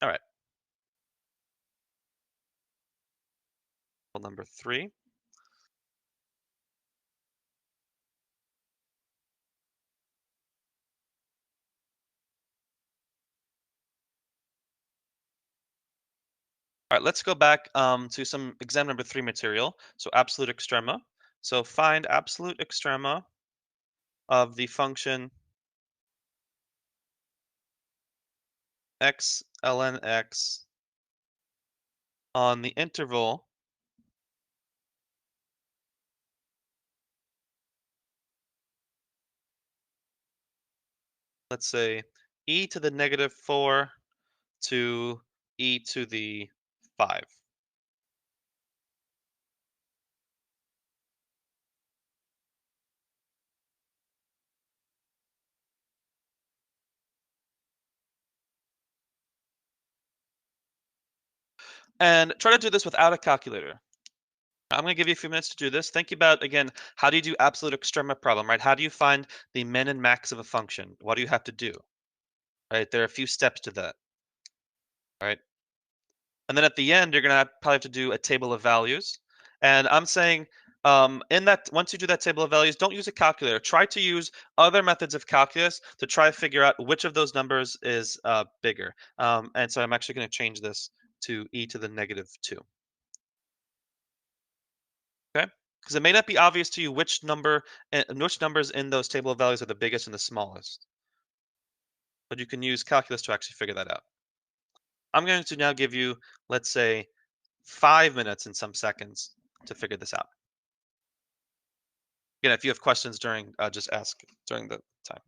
All right, number 3. All right, let's go back to some exam number 3 material. So absolute extrema. So find absolute extrema of the function x ln x on the interval, let's say e to the negative 4 to e to the 5. And try to do this without a calculator. I'm going to give you a few minutes to do this. Think about, again, how do you do absolute extrema problem, right? How do you find the min and max of a function? What do you have to do, right? There are a few steps to that, right? And then at the end, you're going to probably have to do a table of values. And I'm saying, in that, once you do that table of values, don't use a calculator. Try to use other methods of calculus to try to figure out which of those numbers is bigger. And so I'm actually going to change this to e to the negative 2. Okay? Because it may not be obvious to you which numbers in those table of values are the biggest and the smallest. But you can use calculus to actually figure that out. I'm going to now give you, let's say, 5 minutes and some seconds to figure this out. Again, if you have questions during, just ask during the time.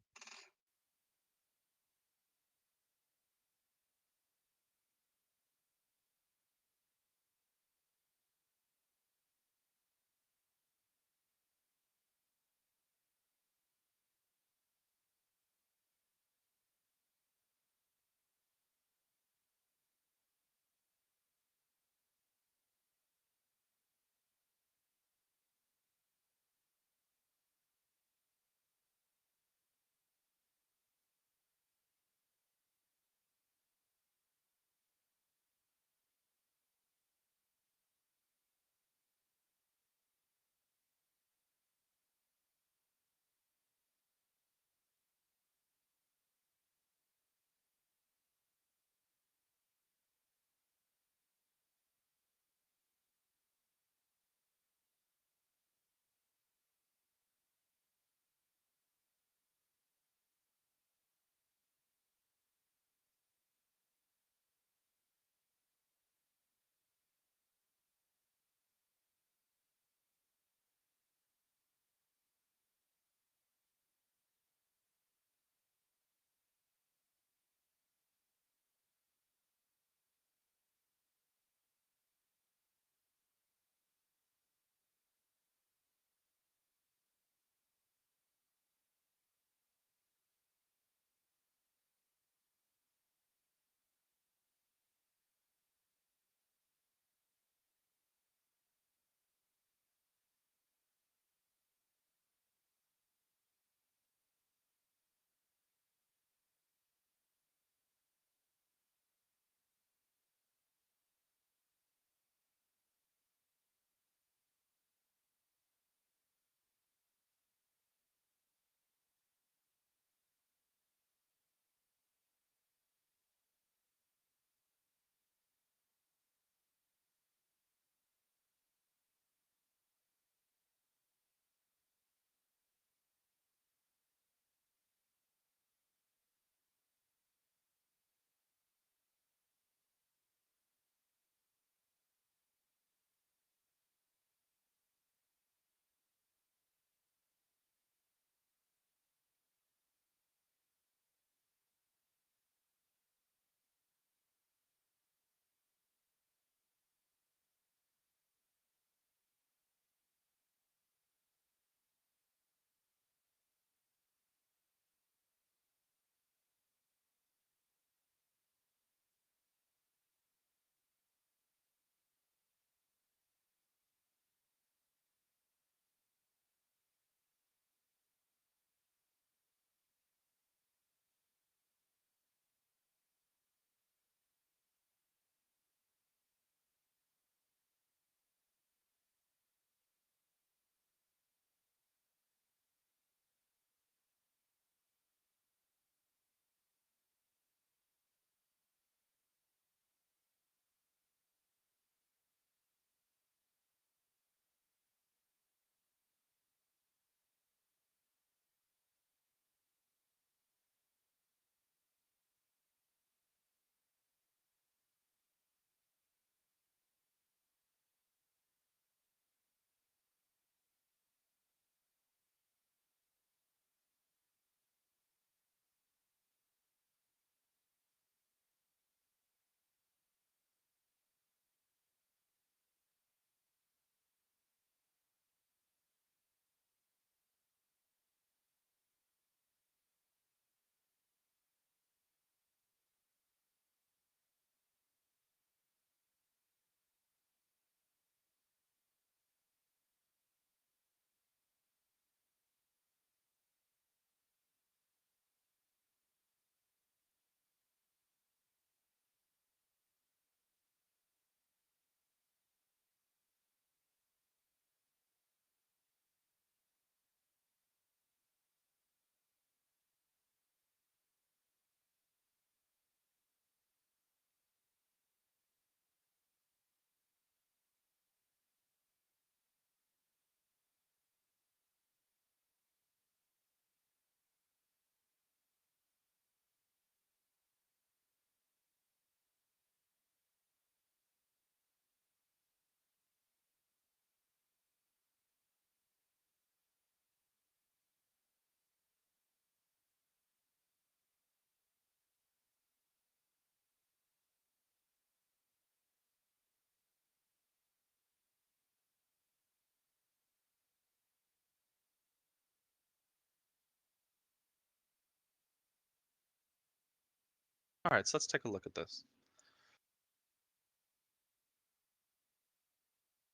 All right, so let's take a look at this.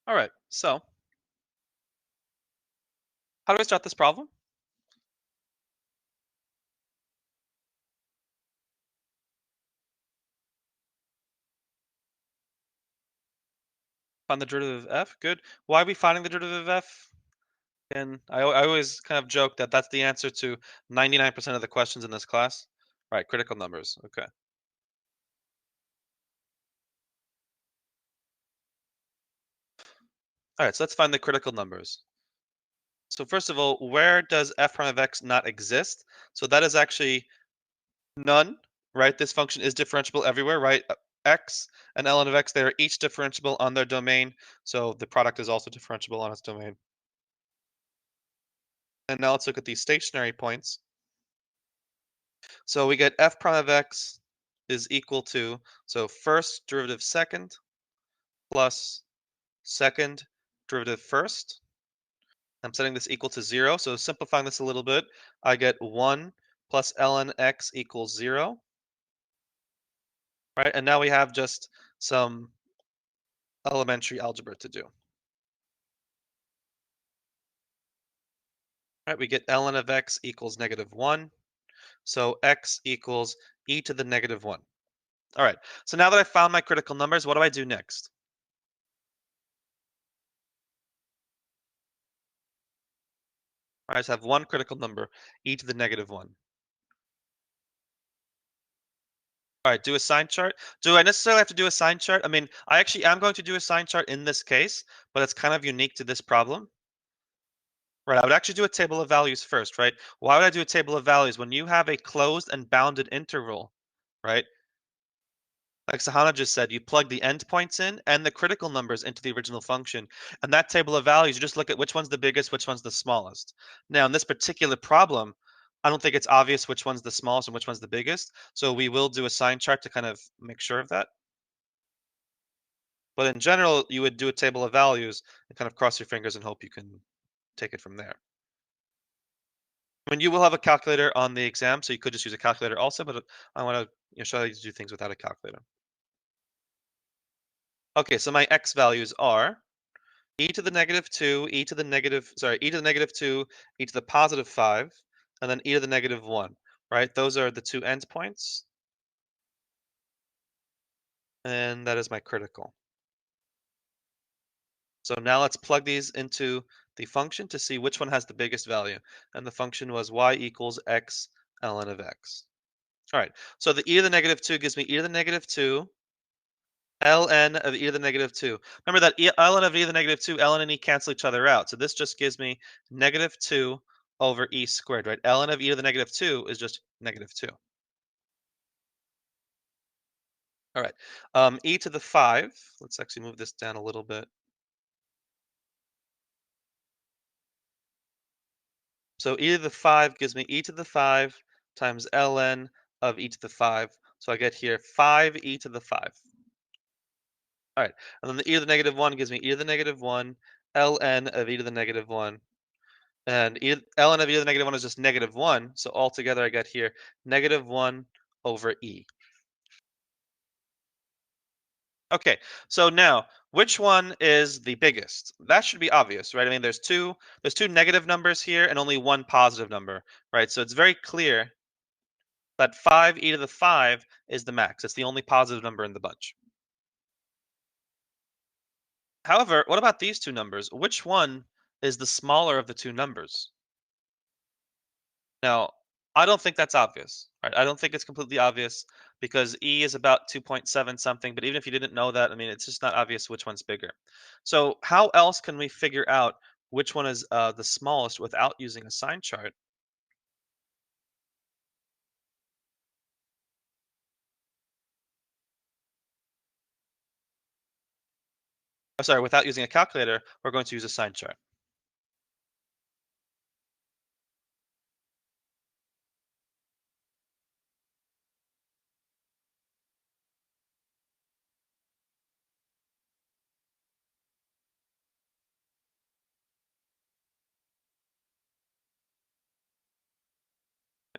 All right, so how do I start this problem? Find the derivative of f. Good. Why are we finding the derivative of f? And I always kind of joke that that's the answer to 99% of the questions in this class. All right, critical numbers. Okay. All right, so let's find the critical numbers. So first of all, where does f prime of x not exist? So that is actually none, right? This function is differentiable everywhere, right? X and ln of x, they are each differentiable on their domain. So the product is also differentiable on its domain. And now let's look at these stationary points. So we get f prime of x is equal to, so first derivative second plus second derivative first. I'm setting this equal to 0. So simplifying this a little bit, I get 1 plus ln x equals 0, right? And now we have just some elementary algebra to do. Right, we get ln of x equals -1. So x equals e to the -1. All right, so now that I found my critical numbers, what do I do next? I just have one critical number, e to the -1. All right, do a sign chart. Do I necessarily have to do a sign chart? I mean, I actually am going to do a sign chart in this case, but it's kind of unique to this problem. Right, I would actually do a table of values first, right? Why would I do a table of values? When you have a closed and bounded interval, right? Like Sahana just said, you plug the endpoints in and the critical numbers into the original function. And that table of values, you just look at which one's the biggest, which one's the smallest. Now, in this particular problem, I don't think it's obvious which one's the smallest and which one's the biggest. So we will do a sign chart to kind of make sure of that. But in general, you would do a table of values and kind of cross your fingers and hope you can take it from there. I mean, you will have a calculator on the exam, so you could just use a calculator also, but I want to show you to do things without a calculator. Okay, so my x values are e to the -2, e to the e to the -2, e to the +5, and then e to the -1, right? Those are the two endpoints, and that is my critical. So now let's plug these into the function to see which one has the biggest value. And the function was y equals x ln of x. All right, so the e to the -2 gives me e to the -2 ln of e to the -2. Remember that ln of e to the -2, ln and e cancel each other out. So this just gives me -2 over e squared, right? ln of e to the -2 is just -2. All right, e to the 5. Let's actually move this down a little bit. So e to the 5 gives me e to the 5 times ln of e to the 5. So I get here 5 e to the 5. All right, and then the e to the -1 gives me e to the -1 ln of e to the -1. And ln of e to the -1 is just -1. So altogether I get here -1 over e. Okay, so now which one is the biggest? That should be obvious, right? I mean, there's two negative numbers here and only one positive number, right? So it's very clear that 5 e to the 5 is the max. It's the only positive number in the bunch. However, what about these two numbers? Which one is the smaller of the two numbers? Now, I don't think that's obvious, right? I don't think it's completely obvious because E is about 2.7 something, but even if you didn't know that, I mean, it's just not obvious which one's bigger. So how else can we figure out which one is the smallest without using a sign chart? Oh, sorry, without using a calculator, we're going to use a sign chart.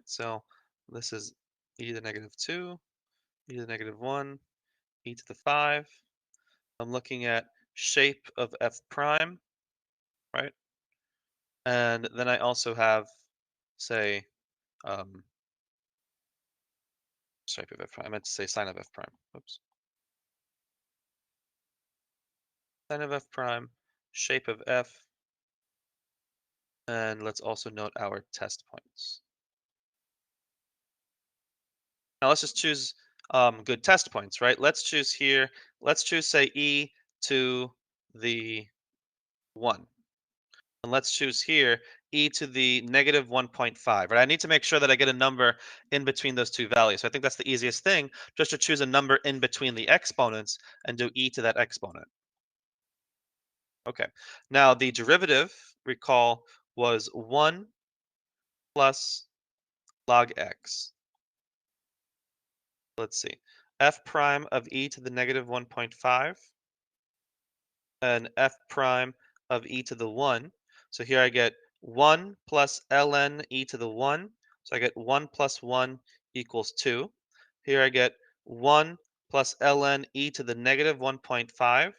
So this is E to the -2, e to the negative 1, e to the 5. I'm looking at shape of f prime, right? And then I also have, say, um, shape of f prime. I meant to say sine of f prime. Oops. Sine of f prime, shape of f, and let's also note our test points. Now let's just choose good test points, right? Let's choose here, let's choose, say, e to the 1. And let's choose here e to the negative 1.5, right? I need to make sure that I get a number in between those two values. So I think that's the easiest thing, just to choose a number in between the exponents and do e to that exponent. Okay. Now the derivative, recall, was 1 plus log x. Let's see. F prime of e to the negative 1.5 and f prime of e to the 1. So here I get 1 plus ln e to the 1. So I get 1 plus 1 equals 2. Here I get 1 plus ln e to the negative 1.5,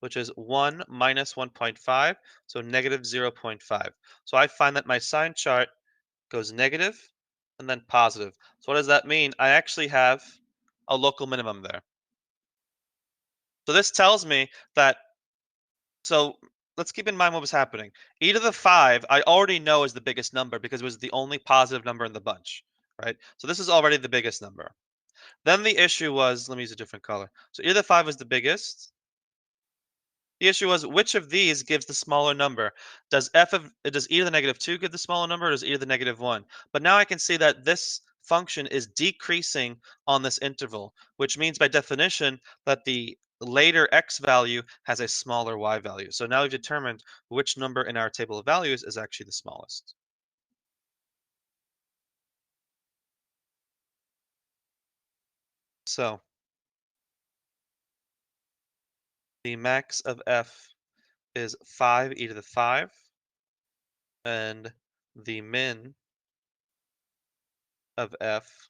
which is 1 minus 1.5, so negative 0.5. So I find that my sign chart goes negative and then positive. So what does that mean? I actually have a local minimum there. So this tells me that, so let's keep in mind what was happening. E to the 5, I already know is the biggest number because it was the only positive number in the bunch, right? So this is already the biggest number. Then the issue was, let me use a different color. So e to the 5 was the biggest. The issue was, which of these gives the smaller number? Does e to the negative 2 give the smaller number, or does e to the negative 1? But now I can see that this function is decreasing on this interval, which means by definition that the later x value has a smaller y value. So now we've determined which number in our table of values is actually the smallest. So the max of f is 5 e to the 5, and the min of f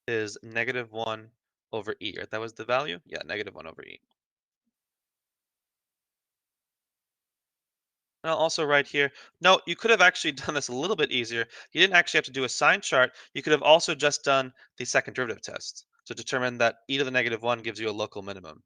is negative 1 over e. Right? That was the value? Yeah, negative 1 over e. And I'll also write here, no, you could have actually done this a little bit easier. You didn't actually have to do a sign chart. You could have also just done the second derivative test to determine that e to the negative 1 gives you a local minimum.